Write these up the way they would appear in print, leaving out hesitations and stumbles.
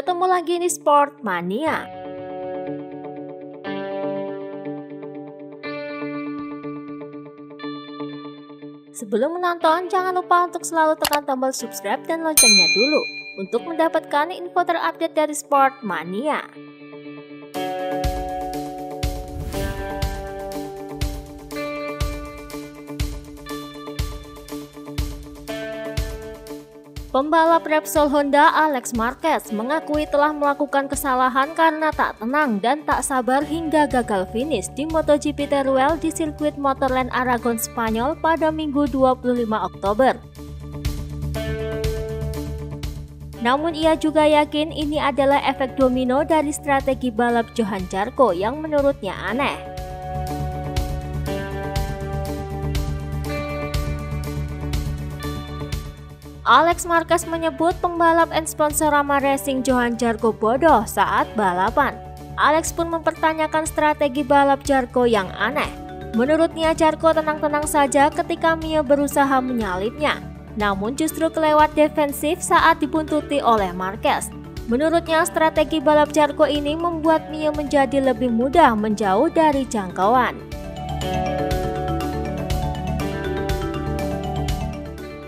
Ketemu lagi di Sport Mania. Sebelum menonton, jangan lupa untuk selalu tekan tombol subscribe dan loncengnya dulu untuk mendapatkan info terupdate dari Sport Mania. Pembalap Repsol Honda Alex Marquez mengakui telah melakukan kesalahan karena tak tenang dan tak sabar hingga gagal finish di MotoGP Teruel di sirkuit Motorland Aragon Spanyol pada Minggu 25 Oktober. Namun ia juga yakin ini adalah efek domino dari strategi balap Johan Zarco yang menurutnya aneh. Alex Marquez menyebut pembalap and sponsor Rama Racing Johan Zarco bodoh saat balapan. Alex pun mempertanyakan strategi balap Zarco yang aneh. Menurutnya Zarco tenang-tenang saja ketika Mia berusaha menyalipnya, namun justru kelewat defensif saat dibuntuti oleh Marquez. Menurutnya strategi balap Zarco ini membuat Mia menjadi lebih mudah menjauh dari jangkauan.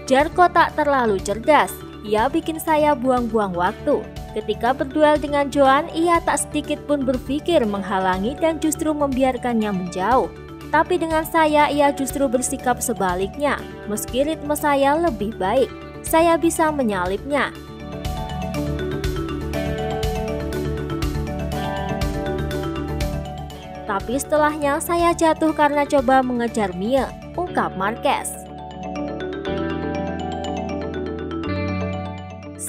Zarco tak terlalu cerdas, ia bikin saya buang-buang waktu. Ketika berduel dengan Johan, ia tak sedikit pun berpikir menghalangi dan justru membiarkannya menjauh. Tapi dengan saya, ia justru bersikap sebaliknya. Meski ritme saya lebih baik, saya bisa menyalipnya. Tapi setelahnya saya jatuh karena coba mengejar Mia, ungkap Marquez.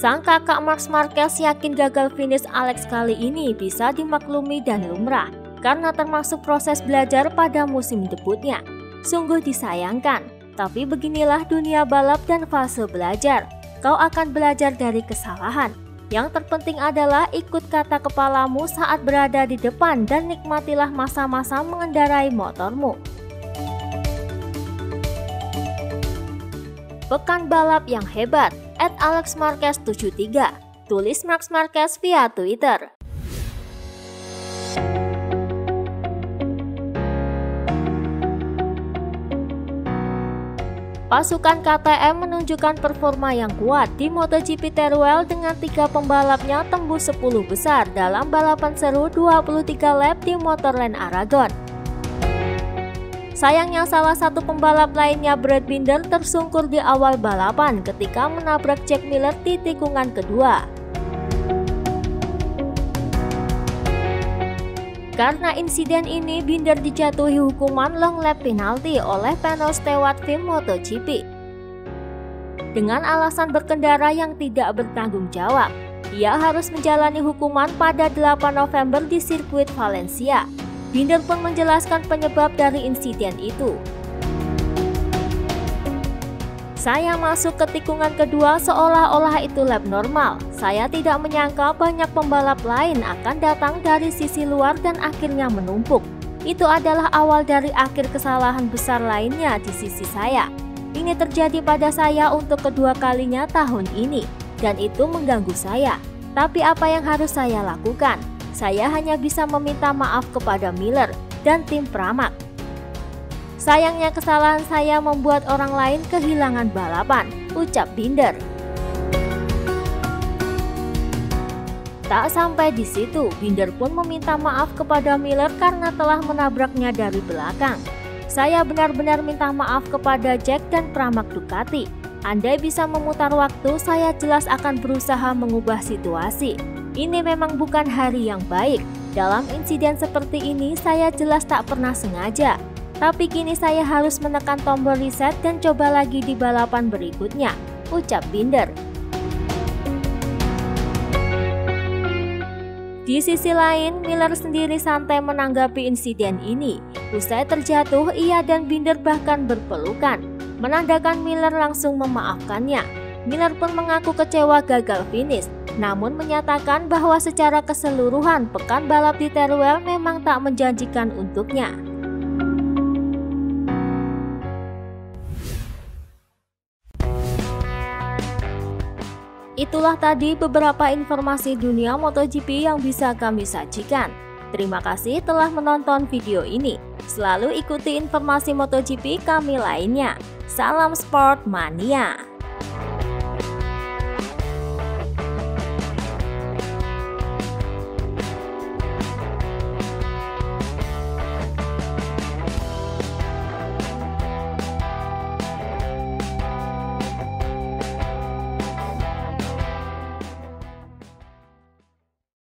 Sang kakak Marc Marquez yakin gagal finish Alex kali ini bisa dimaklumi dan lumrah karena termasuk proses belajar pada musim debutnya. Sungguh disayangkan, tapi beginilah dunia balap dan fase belajar. Kau akan belajar dari kesalahan. Yang terpenting adalah ikut kata kepalamu saat berada di depan dan nikmatilah masa-masa mengendarai motormu. Pekan balap yang hebat. @AlexMarquez73, tulis Marc Marquez via Twitter. Pasukan KTM menunjukkan performa yang kuat di MotoGP Teruel dengan 3 pembalapnya tembus 10 besar dalam balapan seru 23 lap di Motorland Aragon. Sayangnya salah satu pembalap lainnya, Brad Binder, tersungkur di awal balapan ketika menabrak Jack Miller di tikungan kedua. Karena insiden ini, Binder dijatuhi hukuman long lap penalti oleh panel steward tim MotoGP. Dengan alasan berkendara yang tidak bertanggung jawab, ia harus menjalani hukuman pada 8 November di sirkuit Valencia. Binder pun menjelaskan penyebab dari insiden itu. Saya masuk ke tikungan kedua seolah-olah itu lap normal. Saya tidak menyangka banyak pembalap lain akan datang dari sisi luar dan akhirnya menumpuk. Itu adalah awal dari akhir kesalahan besar lainnya di sisi saya. Ini terjadi pada saya untuk kedua kalinya tahun ini, dan itu mengganggu saya. Tapi apa yang harus saya lakukan? Saya hanya bisa meminta maaf kepada Miller dan tim Pramac. Sayangnya kesalahan saya membuat orang lain kehilangan balapan, ucap Binder. Tak sampai di situ, Binder pun meminta maaf kepada Miller karena telah menabraknya dari belakang. Saya benar-benar minta maaf kepada Jack dan Pramac Ducati. Andai bisa memutar waktu, saya jelas akan berusaha mengubah situasi. Ini memang bukan hari yang baik. Dalam insiden seperti ini, saya jelas tak pernah sengaja. Tapi kini saya harus menekan tombol reset dan coba lagi di balapan berikutnya, ucap Binder. Di sisi lain, Miller sendiri santai menanggapi insiden ini. Usai terjatuh, ia dan Binder bahkan berpelukan, menandakan Miller langsung memaafkannya. Miller pun mengaku kecewa gagal finish, namun menyatakan bahwa secara keseluruhan pekan balap di Teruel memang tak menjanjikan untuknya. Itulah tadi beberapa informasi dunia MotoGP yang bisa kami sajikan. Terima kasih telah menonton video ini. Selalu ikuti informasi MotoGP kami lainnya. Salam Sport Mania.